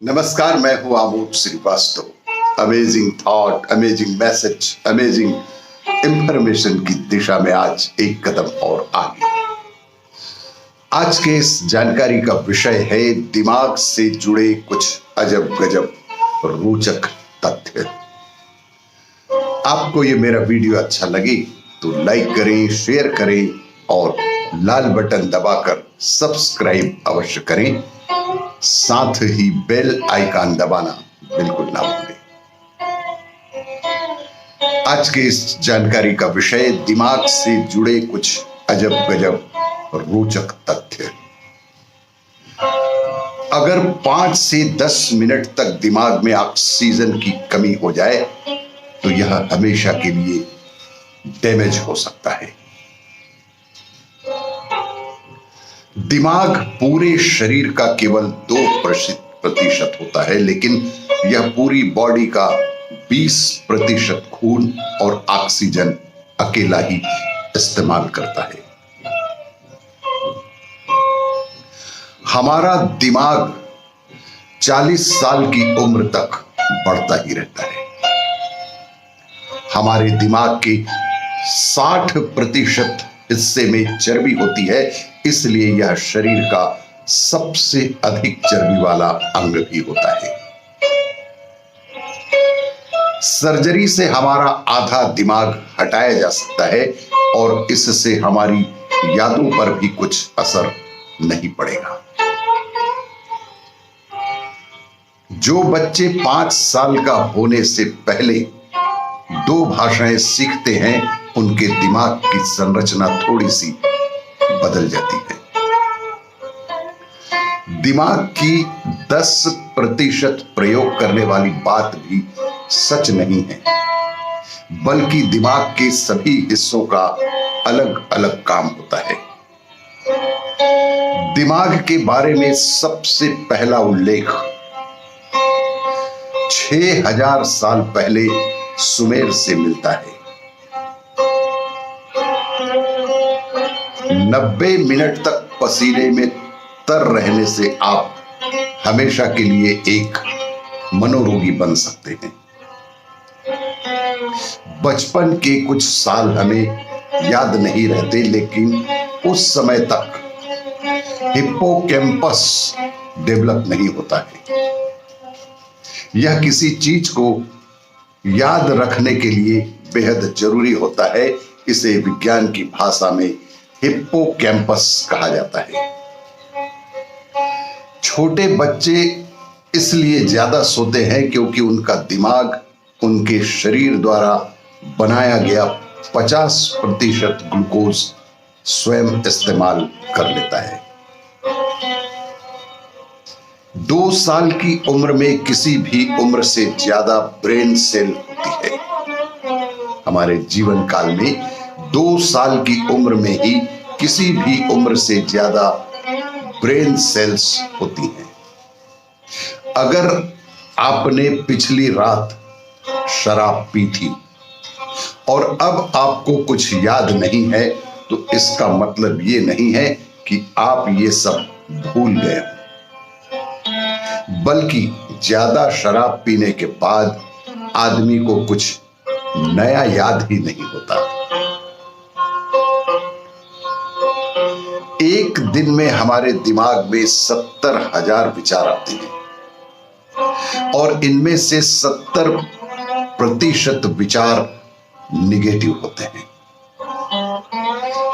नमस्कार, मैं हूं Amod Srivastava. Amazing thought, amazing message, amazing information की दिशा में आज एक कदम और आगे। आज के इस जानकारी का विषय है दिमाग से जुड़े कुछ अजब गजब रोचक तथ्य। आपको ये मेरा वीडियो अच्छा लगे तो लाइक करें, शेयर करें और लाल बटन दबाकर सब्सक्राइब अवश्य करें। साथ ही बेल आइकन दबाना बिल्कुल ना भूलें। आज के इस जानकारी का विषय दिमाग से जुड़े कुछ अजब गजब रोचक तथ्य। अगर 5 से 10 मिनट तक दिमाग में ऑक्सीजन की कमी हो जाए तो यह हमेशा के लिए डैमेज हो सकता है। दिमाग पूरे शरीर का केवल 2% होता है, लेकिन यह पूरी बॉडी का 20% खून और ऑक्सीजन अकेला ही इस्तेमाल करता है। हमारा दिमाग 40 साल की उम्र तक बढ़ता ही रहता है। हमारे दिमाग के 60% हिस्से में चर्बी होती है, इसलिए यह शरीर का सबसे अधिक चर्बी वाला अंग भी होता है। सर्जरी से हमारा आधा दिमाग हटाया जा सकता है और इससे हमारी यादों पर भी कुछ असर नहीं पड़ेगा। जो बच्चे 5 साल का होने से पहले 2 भाषाएं सीखते हैं, उनके दिमाग की संरचना थोड़ी सी बदल जाती है। दिमाग की 10% प्रयोग करने वाली बात भी सच नहीं है, बल्कि दिमाग के सभी हिस्सों का अलग अलग काम होता है। दिमाग के बारे में सबसे पहला उल्लेख 6000 साल पहले सुमेर से मिलता है। 90 मिनट तक पसीने में तर रहने से आप हमेशा के लिए एक मनोरोगी बन सकते हैं। बचपन के कुछ साल हमें याद नहीं रहते, लेकिन उस समय तक हिप्पोकैम्पस डेवलप नहीं होता है। यह किसी चीज को याद रखने के लिए बेहद जरूरी होता है। इसे विज्ञान की भाषा में हिप्पोकैम्पस कहा जाता है। छोटे बच्चे इसलिए ज्यादा सोते हैं क्योंकि उनका दिमाग उनके शरीर द्वारा बनाया गया 50% ग्लूकोज स्वयं इस्तेमाल कर लेता है। 2 साल की उम्र में किसी भी उम्र से ज्यादा ब्रेन सेल होती है। हमारे जीवन काल में 2 साल की उम्र में ही किसी भी उम्र से ज्यादा ब्रेन सेल्स होती हैं। अगर आपने पिछली रात शराब पी थी और अब आपको कुछ याद नहीं है, तो इसका मतलब ये नहीं है कि आप ये सब भूल गए, बल्कि ज्यादा शराब पीने के बाद आदमी को कुछ नया याद ही नहीं होता। एक दिन में हमारे दिमाग में 70,000 विचार आते हैं और इनमें से 70% विचार निगेटिव होते हैं।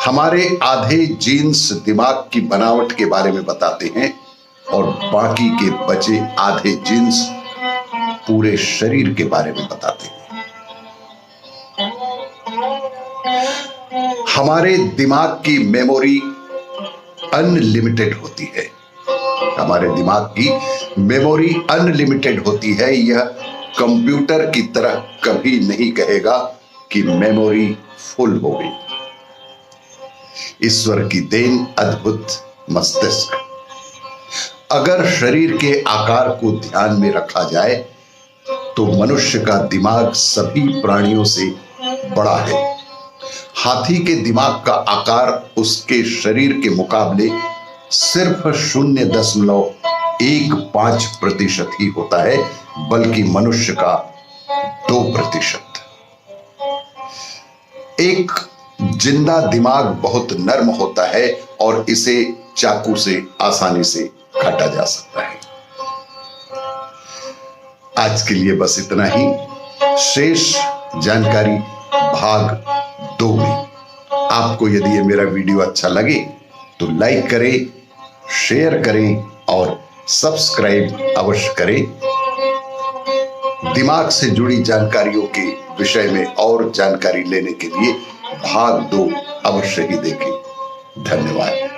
हमारे आधे जीन्स दिमाग की बनावट के बारे में बताते हैं और बाकी के बचे आधे जीन्स पूरे शरीर के बारे में बताते हैं। हमारे दिमाग की मेमोरी अनलिमिटेड होती है। हमारे दिमाग की मेमोरी अनलिमिटेड होती है। यह कंप्यूटर की तरह कभी नहीं कहेगा कि मेमोरी फुल हो गई। ईश्वर की देन अद्भुत मस्तिष्क। अगर शरीर के आकार को ध्यान में रखा जाए तो मनुष्य का दिमाग सभी प्राणियों से बड़ा है। हाथी के दिमाग का आकार उसके शरीर के मुकाबले सिर्फ 1-5% ही होता है, बल्कि मनुष्य का 2%। एक जिंदा दिमाग बहुत नर्म होता है और इसे चाकू से आसानी से काटा जा सकता है। आज के लिए बस इतना ही। शेष जानकारी भाग 2 में। आपको यदि ये मेरा वीडियो अच्छा लगे तो लाइक करें, शेयर करें और सब्सक्राइब अवश्य करें। दिमाग से जुड़ी जानकारियों के विषय में और जानकारी लेने के लिए भाग 2 अवश्य ही देखें। धन्यवाद।